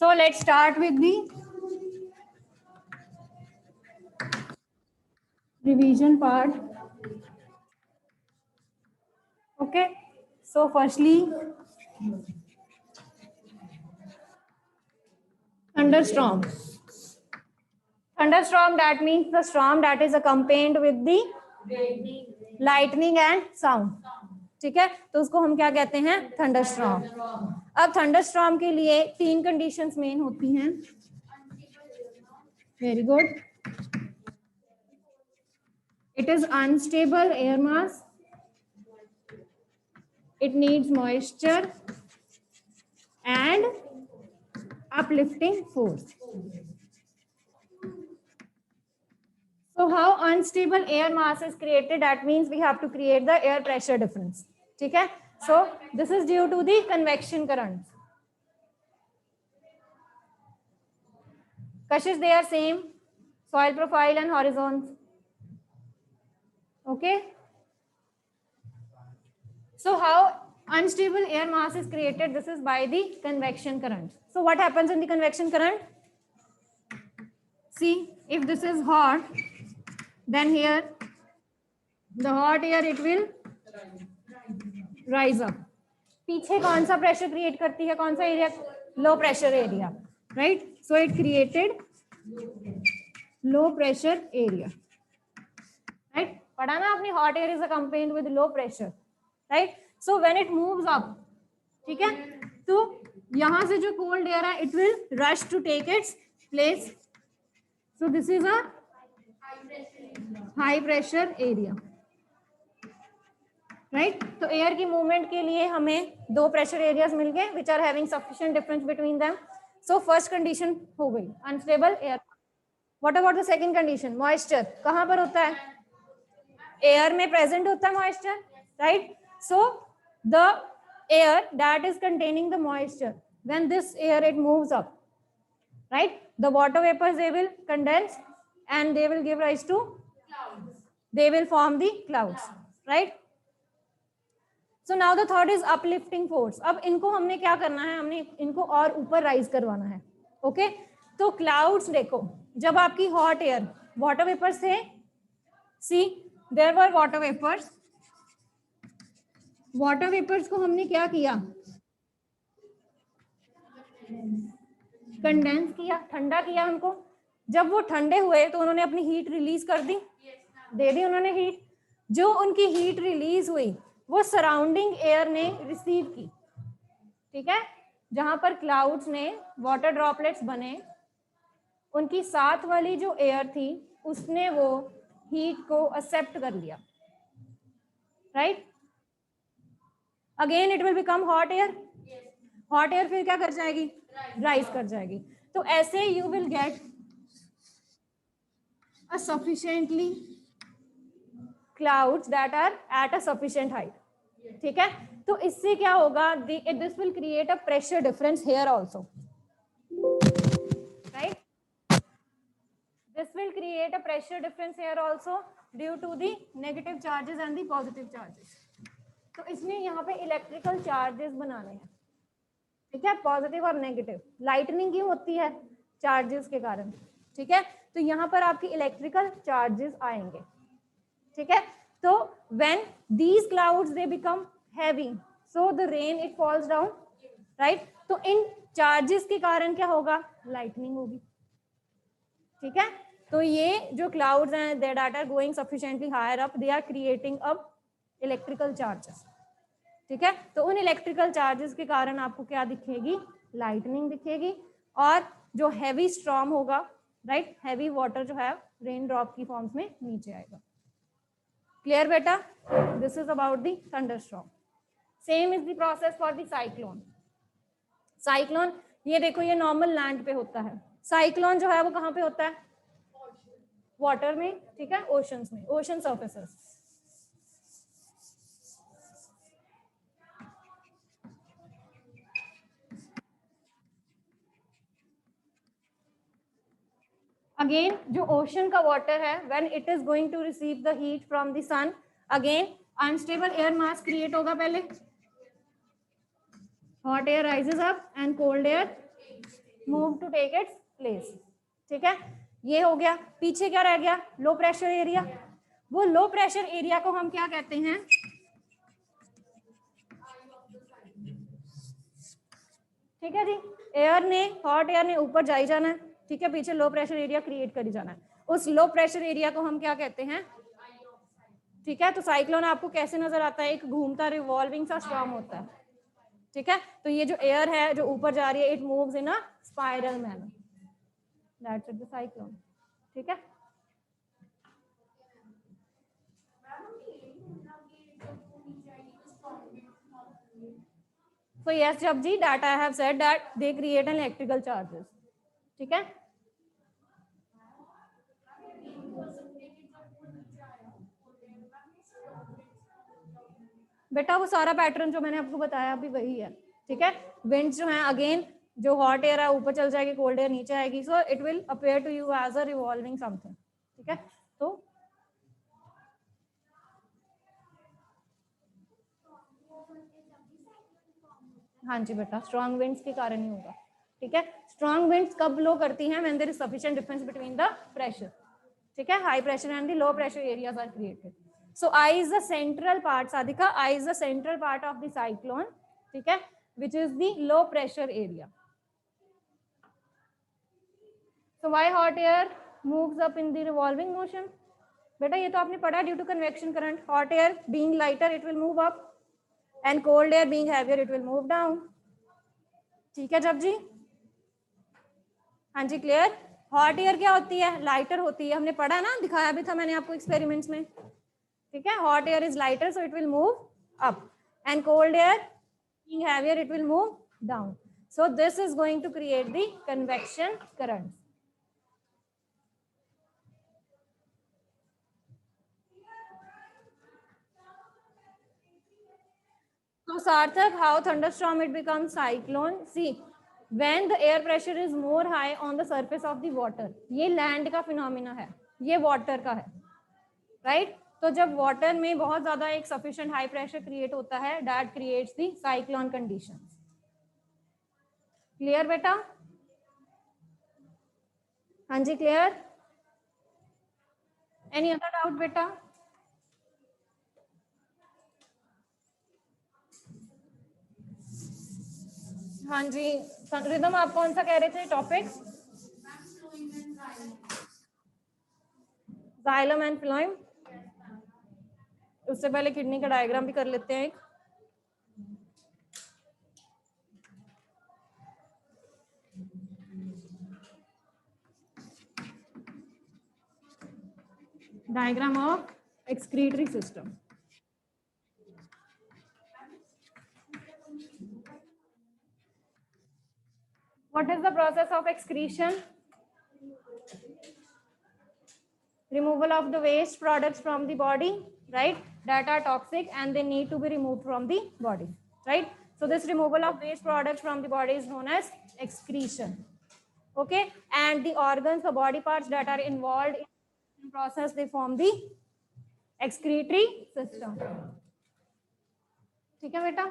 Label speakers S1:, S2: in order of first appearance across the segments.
S1: So let's start with the revision part. Okay, so firstly, thunderstorm. Thunderstorm, that means the storm that is accompanied with the lightning and sound. ठीक है, तो उसको हम क्या कहते हैं? थंडरस्टॉर्म. अब थंडरस्टॉर्म के लिए 3 कंडीशंस मेन होती हैं. Very good. It is unstable air mass. It needs moisture and uplifting force. So how unstable air mass is created? That means we have to create the air pressure difference. ठीक है? So this is due to the convection currents. Kashish, they are same. Soil profile and horizons. Okay. So how unstable air mass is created? This is by the convection current. So what happens in the convection current? See, if this is hot, then here the hot air it will rise up. पीछे कौन सा pressure create करती है? कौन सा area? Low pressure area, right? So it created low pressure area, right? पढ़ा ना आपने? Hot air is accompanied with low pressure, right? So when it moves up, ठीक है, तो यहां से जो कोल्ड एयर है it will rush to take its place. So this is a high pressure area, right? तो एयर की movement के लिए हमें 2 प्रेशर एरियाज मिल गए which are having sufficient difference between them. So first condition हो गई unstable air. What about the second condition? Moisture कहां पर होता है? एयर में प्रेजेंट होता है moisture, right? So the air that is containing the moisture, when this air it moves up, right, the water vapors they will condense and they will give rise to clouds. They will form the clouds, right? So now the third is uplifting force. अब इनको हमने क्या करना है? हमने इनको और ऊपर राइज करवाना है. ओके, तो क्लाउड्स देखो, जब आपकी हॉट एयर, वाटर वेपर्स थे, see there were water vapours. Water vapours को हमने क्या किया? कंडेंस किया, ठंडा किया उनको. जब वो ठंडे हुए तो उन्होंने अपनी हीट रिलीज कर दी, दे दी उन्होंने हीट. जो उनकी हीट रिलीज हुई वो सराउंडिंग एयर ने रिसीव की, ठीक है? जहां पर क्लाउड्स ने वाटर ड्रॉपलेट्स बने, उनकी साथ वाली जो एयर थी उसने वो हीट को एक्सेप्ट कर लिया, right? Again it will become hot air. Hot air फिर क्या कर जाएगी? राइज कर जाएगी. तो ऐसे you will get a sufficiently clouds that are at a sufficient height. ठीक है, तो इससे क्या होगा? This will create a pressure difference here also, right? This will create a pressure difference here also due to the negative charges and the positive charges. तो इसमें यहाँ पे इलेक्ट्रिकल चार्जेस बनाने हैं, ठीक है? पॉजिटिव और नेगेटिव. लाइटनिंग क्यों होती है? चार्जेस के कारण, ठीक है? तो यहाँ पर आपकी इलेक्ट्रिकल चार्जेस आएंगे, ठीक है? तो when these clouds they become heavy, so the rain it falls down, right? तो इन चार्जेस के कारण क्या होगा? लाइटनिंग होगी, ठीक है? तो ये जो क्लाउड्स हैं that are going sufficiently higher up, they are creating up electrical charges, ठीक है? तो उन इलेक्ट्रिकल चार्जेस के कारण आपको क्या दिखेगी? लाइटनिंग दिखेगी. और जो हैवी स्टॉर्म होगा, राइट, हैवी वाटर जो है रेन ड्रॉप की फॉर्म्स में नीचे आएगा. क्लियर बेटा? This is about the thunderstorm. Same is the process for the cyclone. Cyclone ये देखो, ये नॉर्मल लैंड पे होता है. साइक्लोन जो है वो कहाँ पे होता है? वाटर में, ठीक है? ओशंस में, ओशन सर्फेसेस. अगेन जो ओशन का वाटर है, when it is going to receive the heat from the sun, again unstable air mass create होगा. पहले hot air rises up and cold air move to take its place. ठीक है, ये हो गया। पीछे क्या रह गया? Low pressure area. वो लो प्रेशर एरिया को हम क्या कहते हैं? ठीक है जी, एयर ने, हॉट एयर ने ऊपर जा ही जाना है। ठीक है, पीछे लो प्रेशर एरिया क्रिएट कर ही जाना है। उस लो प्रेशर एरिया को हम क्या कहते हैं? ठीक है, तो साइक्लोन आपको कैसे नजर आता है? एक घूमता रिवॉल्विंग सा स्टॉर्म होता है। ठीक है, तो ये जो एयर है जो ऊपर जा रही है, it moves in a spiral manner, that's the cyclone. ठीक है, so yes Jabji, that I have said that they create an electrical charges. ठीक है, बेटा वो सारा पैटर्न जो मैंने आपको बताया अभी वही है। ठीक है, विंड्स जो है अगेन, जो हॉट एयर है ऊपर चल जाएगी, कोल्ड एयर नीचे आएगी, so it will appear to you as a revolving something. ठीक है, तो हाँ जी बेटा, स्ट्रॉन्ग विंड्स के कारण ही होगा। ठीक है, स्ट्रॉन्ग विंड्स कब ब्लो करती हैं? When there is sufficient difference between the pressure. ठीक है, high pressure and the low pressure areas are created. So eye is the central part, Sadhika, eye is the central part of the cyclone. ठीक है, which is the low pressure area. So why hot air moves up in the revolving motion? बेटा ये तो आपने पढ़ा, due to convection current. Hot air being lighter it will move up, and cold air being heavier it will move down. ठीक है जब जी, हाँ जी clear. Hot air क्या होती है? लाइटर होती है, हमने पढ़ा ना, दिखाया भी था मैंने आपको एक्सपेरिमेंट्स में। ठीक है, hot air is lighter so it will move up, and cold air being heavier it will move down. So this is going to create the convection current. So Sarthak, how thunderstorm it becomes cyclone? See, when the air pressure is more high on the surface of the water, ये land का phenomena है, ये water का है, right? तो जब water में बहुत ज़्यादा एक sufficient high pressure create होता है, that creates the cyclone conditions. Clear बेटा? हाँ जी clear? Any other doubt बेटा? हाँ जी, रिदम आप कौन सा कह रहे थे टॉपिक? Xylem and phloem. उससे पहले किडनी का डायग्राम भी कर लेते हैं एक। Diagram of excretory system. What is the process of excretion? Removal of the waste products from the body, right? That are toxic and they need to be removed from the body, right? So this removal of waste products from the body is known as excretion. Okay, and the organs, the body parts that are involved in the process, they form the excretory system. ठीक है बेटा?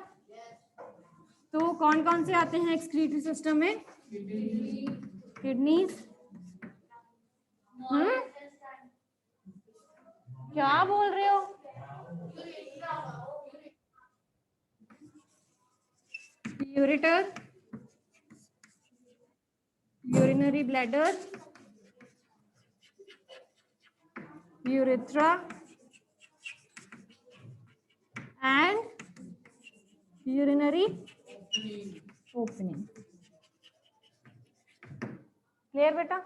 S1: तो कौन कौन से आते हैं excretory system में? Kidneys. क्या बोल रहे हो? Ureter, urinary bladder, urethra, and urinary opening. Clear बेटा?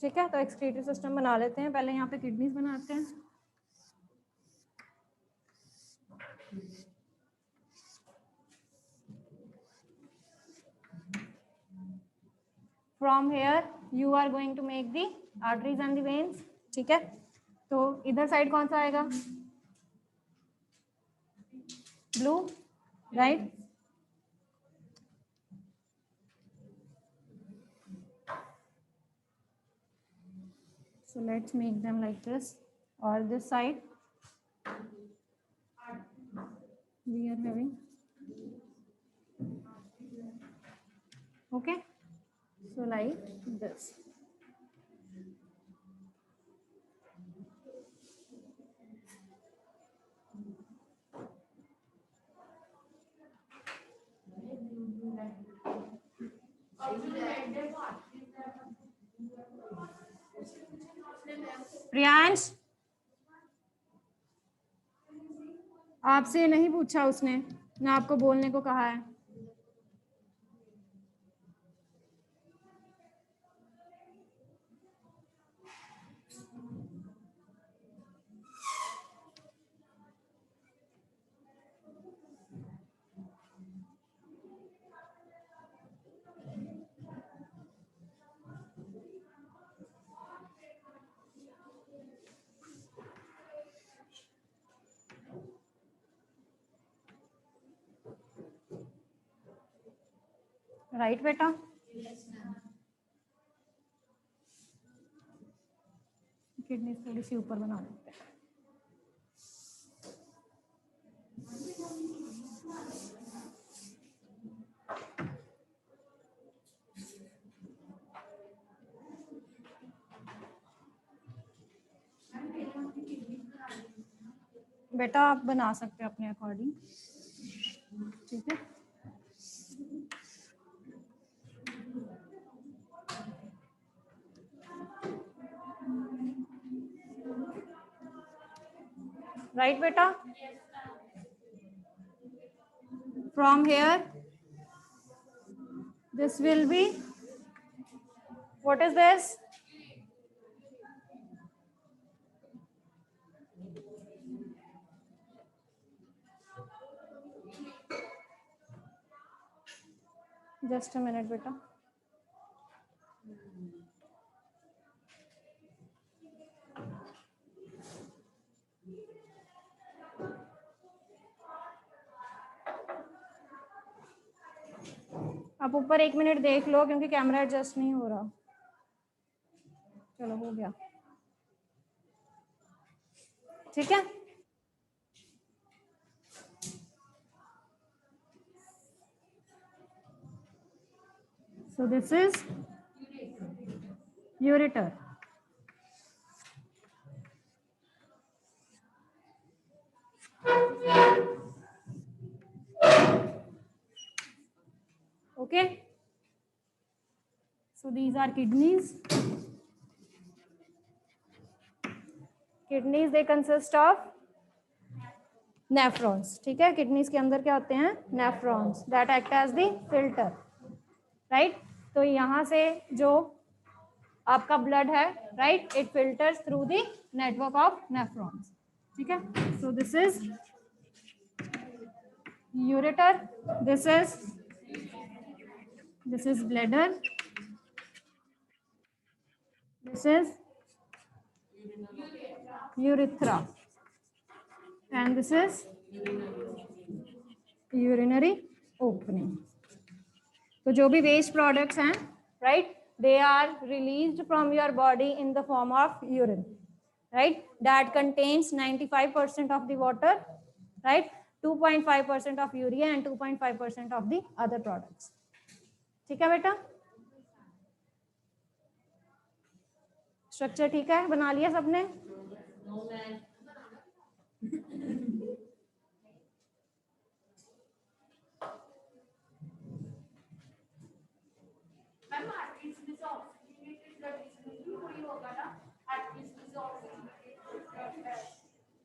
S1: ठीक है, तो एक्सक्रीटरी सिस्टम बना लेते हैं। पहले यहाँ पे किडनीज बनाते हैं। From here you are going to make the arteries and the veins. ठीक है, तो इधर साइड कौन सा आएगा? Blue, right? So let's make them like this, or this side we are having, okay? So like this. Priyansh, आपसे नहीं पूछा उसने, ना आपको बोलने को कहा है। राइट बेटा? किडनी थोड़ी सी ऊपर बना देते हैं। बेटा आप बना सकते हैं अपने अकॉर्डिंग, ठीक है? राइट बेटा? From here, this will be, what is this? Just a minute बेटा। आप ऊपर 1 मिनट देख लो क्योंकि कैमरा एडजस्ट नहीं हो रहा। चलो हो गया, ठीक है? So this is ureter. Okay. So these are kidneys. Kidneys they consist of nephrons. ठीक है? Kidneys के अंदर क्या होते हैं? Nephrons that act as the filter. Right? तो यहाँ से जो आपका ब्लड है, right? It filters through the network of nephrons. ठीक है? So this is ureter. This is bladder. This is urethra. And this is urinary opening. तो जो भी वेस्ट प्रोडक्ट्स हैं, right, they are released from your body in the form of urine, right, that contains 95% of the water, right, 2.5% of urea and 2.5% of the other products. ठीक है बेटा? Structure ठीक है? बना लिया सबने?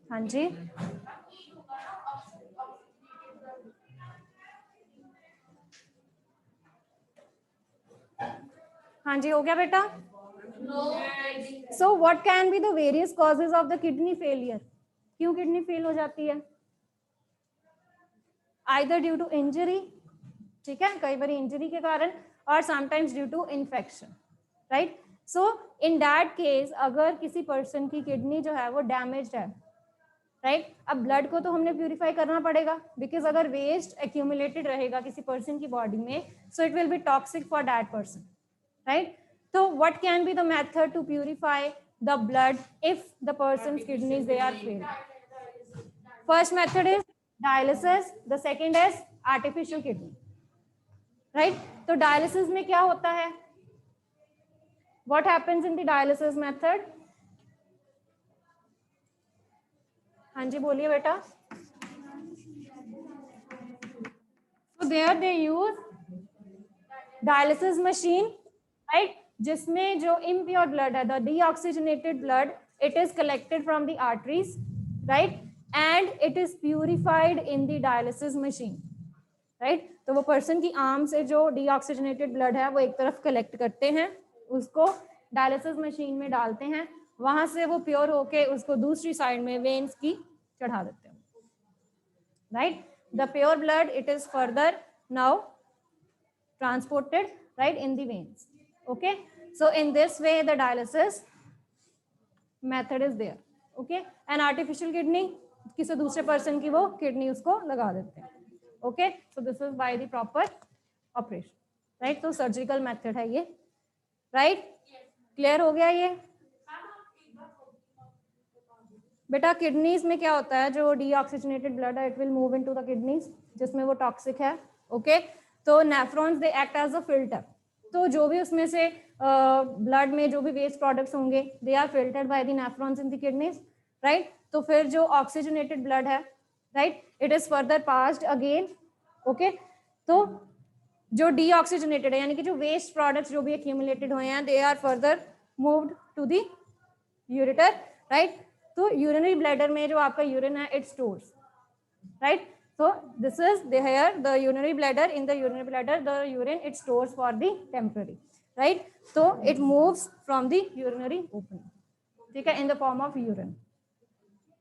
S1: हाँ जी, हाँ जी, हो गया बेटा? So what can be the various causes of the kidney failure? क्यों किडनी फेल हो जाती है? आइदर ड्यू टू इंजरी, ठीक है, कई बार इंजरी के कारण, और sometimes due to infection, right? So in that case अगर किसी पर्सन की किडनी जो है वो डैमेज्ड है, राइट, अब ब्लड को तो हमने प्यूरिफाई करना पड़ेगा, बिकॉज अगर वेस्ट एक्यूमुलेटेड रहेगा किसी पर्सन की बॉडी में, so it will be toxic for that person, right? तो what can be the method to purify the blood if the person's kidneys they are failed? First method is dialysis, the second is artificial kidney, right? तो dialysis में क्या होता है? What happens in the dialysis method? हाँ जी बोलिए बेटा. So there they use dialysis machine, right? जिसमें जो impure blood है, the deoxygenated blood, it is collected from the arteries, right? And it is purified in the dialysis machine, right? तो वो person की arm से जो deoxygenated blood है वो एक तरफ collect करते हैं, उसको dialysis machine में डालते हैं, वहां से वो pure होके उसको दूसरी side में veins की चढ़ा देते हैं, right? The pure blood, it is further now transported, right, in the veins. Okay, so in this way the dialysis method is there. Okay, an artificial kidney, किसी दूसरे person की वो kidney उसको लगा देते हैं. Okay, so this is by the proper operation, right? तो surgical method है ये, right? Clear हो गया ये? बेटा किडनीज में क्या होता है, जो डीऑक्सीजनेटेड ब्लड है, it will move into the kidneys, जिसमें वो टॉक्सिक है. ओके, तो nephrons they act as a filter. तो जो भी उसमें से ब्लड में जो भी वेस्ट प्रोडक्ट्स होंगे, they are filtered by the nephrons in the kidneys, right? तो फिर जो ऑक्सीजनेटेड ब्लड है, right, it is further passed again. Okay, तो जो डीऑक्सीजनेटेड है, यानी कि जो वेस्ट प्रोडक्ट्स जो भी एक्यूमुलेटेड हुए हैं, they are further moved to the ureter, right? तो यूरिनरी ब्लैडर में जो आपका यूरिन है, it stores, right? So this is the here the urinary bladder. In the urinary bladder, the urine it stores for the temporary, right? So it moves from the urinary opening, ठीक है, in the form of urine,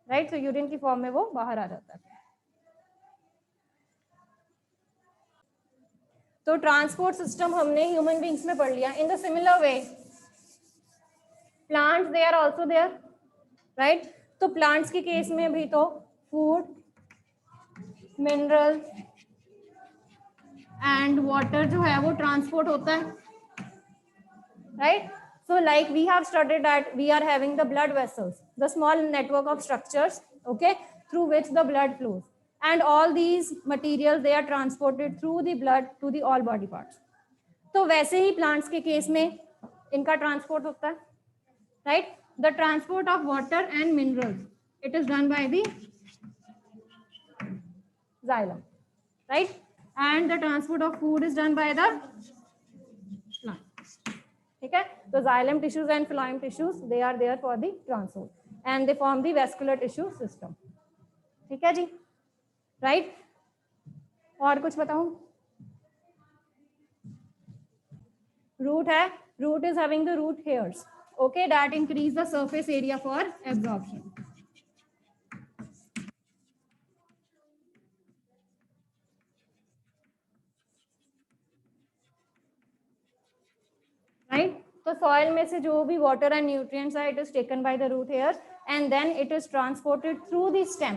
S1: right? So urine की form में वो बाहर आ जाता है. तो transport system हमने ह्यूमन बींग्स में पढ़ लिया. In the similar way plants they are also there, right? तो प्लांट्स के केस में भी तो फूड, मिनरल एंड वाटर जो है वो ट्रांसपोर्ट होता है, right? So like we have studied that we are having the blood vessels, the small network of structures, okay, through which the blood flows, and all these material they are transported through the blood to the all body parts. तो वैसे ही plants के case में इनका transport होता है, right? The transport of water and minerals, it is done by the xylem, right? And the transport of food is done by the plant. ठीक है, तो xylem tissues and phloem tissues, they are there for the transport and they form the vascular tissue system. ठीक है जी, right? और कुछ बताऊं? root है, root is having the root hairs, okay, that increase the surface area for absorption. Right? तो soil में से जो भी वाटर एंड न्यूट्रिएंट्स है, it is taken by the root hair and then it is transported through the stem,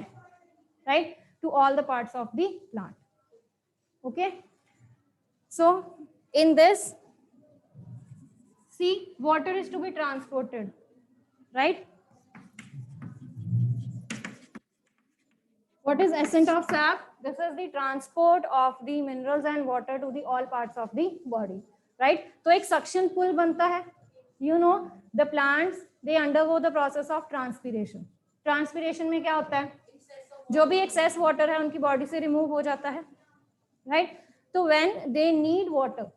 S1: right, to all the parts of the plant. Okay, so in this see water is to be transported, right? What is essence of sap? This is the transport of the minerals and water to the all parts of the body, right? तो एक suction pull बनता है. You know, the plants they undergo the process of transpiration. Transpiration में क्या होता है? जो भी excess water है उनकी body से remove हो जाता है, right? तो when they need water,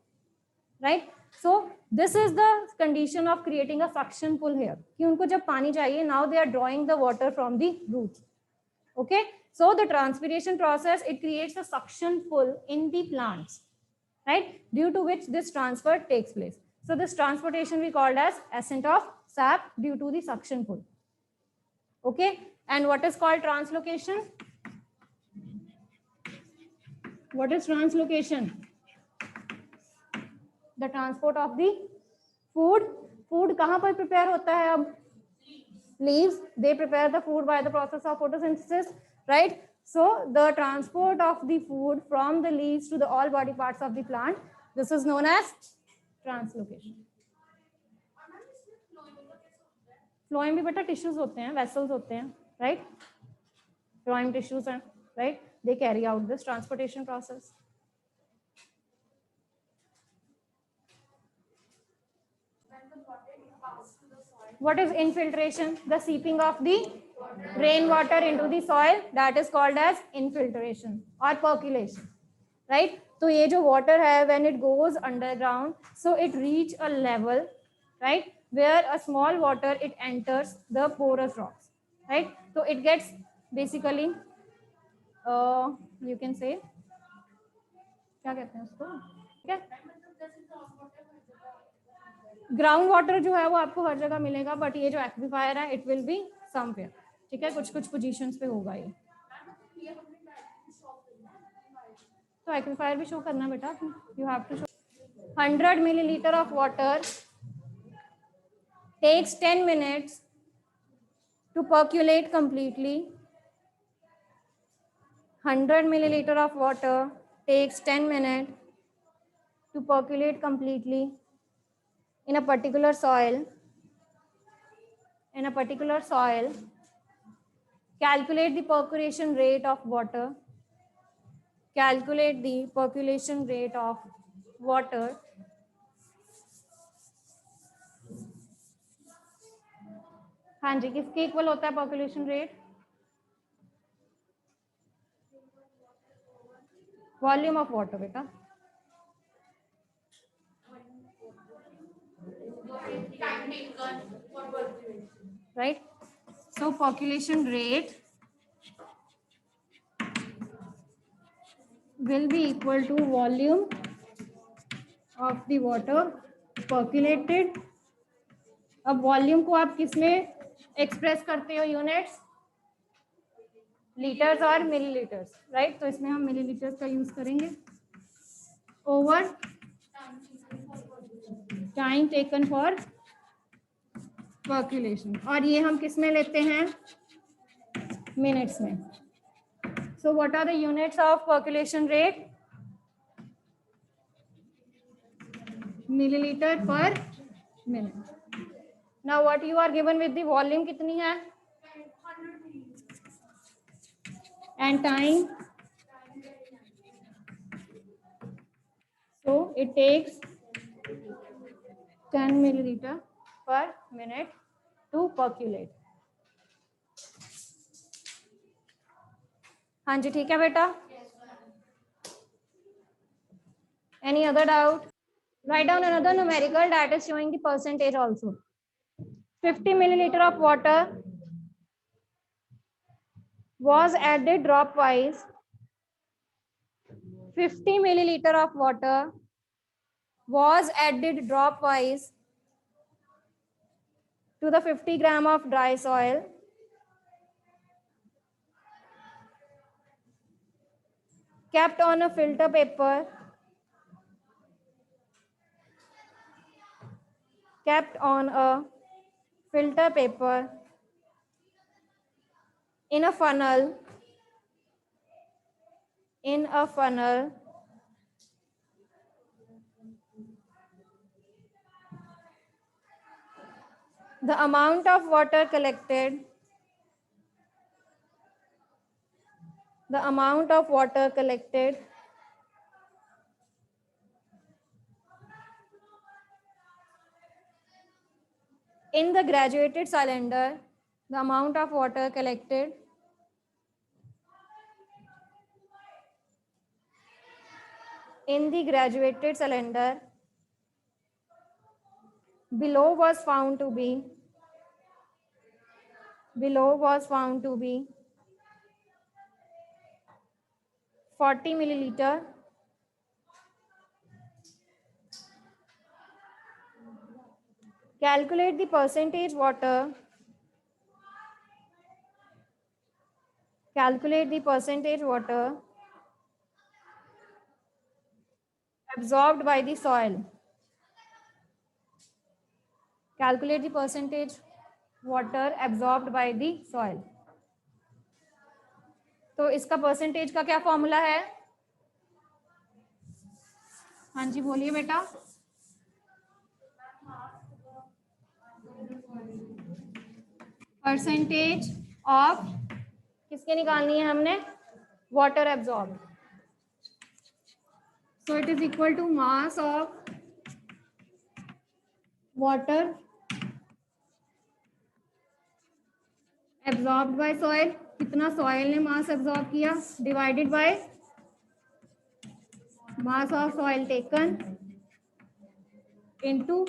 S1: right? So this is the condition of creating a suction pull here. कि उनको जब पानी चाहिए, now they are drawing the water from the roots. Okay, so the transpiration process, it creates a suction pull in the plants, right, due to which this transfer takes place. So this transportation we called as ascent of sap due to the suction pull. Okay, and what is called translocation? What is translocation? The transport of the food. Food कहाँ पर prepare होता है अब? Leaves, they prepare the food by the process of photosynthesis, right? So the transport of the food from the leaves to the all body parts of the plant, this is known as translocation. Phloem भी बेटा tissues होते हैं, vessels होते हैं, right? Phloem tissues हैं, right? They carry out this transportation process. What is infiltration? The seeping of the rainwater into the soil, that is called as infiltration or percolation, right? तो ये जो water है, when it goes underground, so it reach a level, right, where a small water it enters the porous rocks, right? So it gets basically you can say क्या कहते हैं उसको, ठीक है? ग्राउंड वाटर जो है वो आपको हर जगह मिलेगा, बट ये जो एक्विफायर है इट विल बी समवेयर, ठीक है? कुछ कुछ पोजीशंस पे होगा ये। तो एक्विफायर भी शो करना बेटा, you have to show. 100 milliliter of water takes 10 minutes to percolate completely. 100 milliliter of water takes 10 minutes to percolate completely in a particular soil. In a particular soil, calculate the percolation rate of water. Calculate the percolation rate of water. हाँ जी, किसके equal होता है percolation rate? Volume of water बेटा, right? So percolation rate will be equal to volume of the water percolated. अब volume को आप किसमें express करते हो? यूनिट्स, लीटर्स और मिलीलीटर्स, राइट? तो इसमें हम मिलीलीटर्स का यूज करेंगे over time taken for percolation, और ये हम किस में लेते हैं? मिनट्स में। So what are the units of percolation rate? Millilitre per minute. Now what you are given with the volume कितनी है and time, so it takes 10 milliliter per minute to percolate. हाँ जी, ठीक है बेटा? Any other doubt? Write down another numerical that is showing the percentage also. 50 milliliter of water was added dropwise. 50 milliliter of water was added dropwise to the 50 gram of dry soil. Kept on a filter paper. Kept on a filter paper in a funnel. In a funnel. The amount of water collected, the amount of water collected in the graduated cylinder, the amount of water collected in the graduated cylinder below was found to be 40 milliliter. Calculate the percentage water. Calculate the percentage water absorbed by the soil. Calculate the percentage water absorbed by the soil. तो इसका percentage का क्या formula है? हाँ जी बोलिए बेटा। Percentage of किसके निकालनी है हमने? Water absorb. So it is equal to mass of water absorb by soil, कितना सॉइल ने मास एब्जॉर्ब किया, divided by mass of soil taken into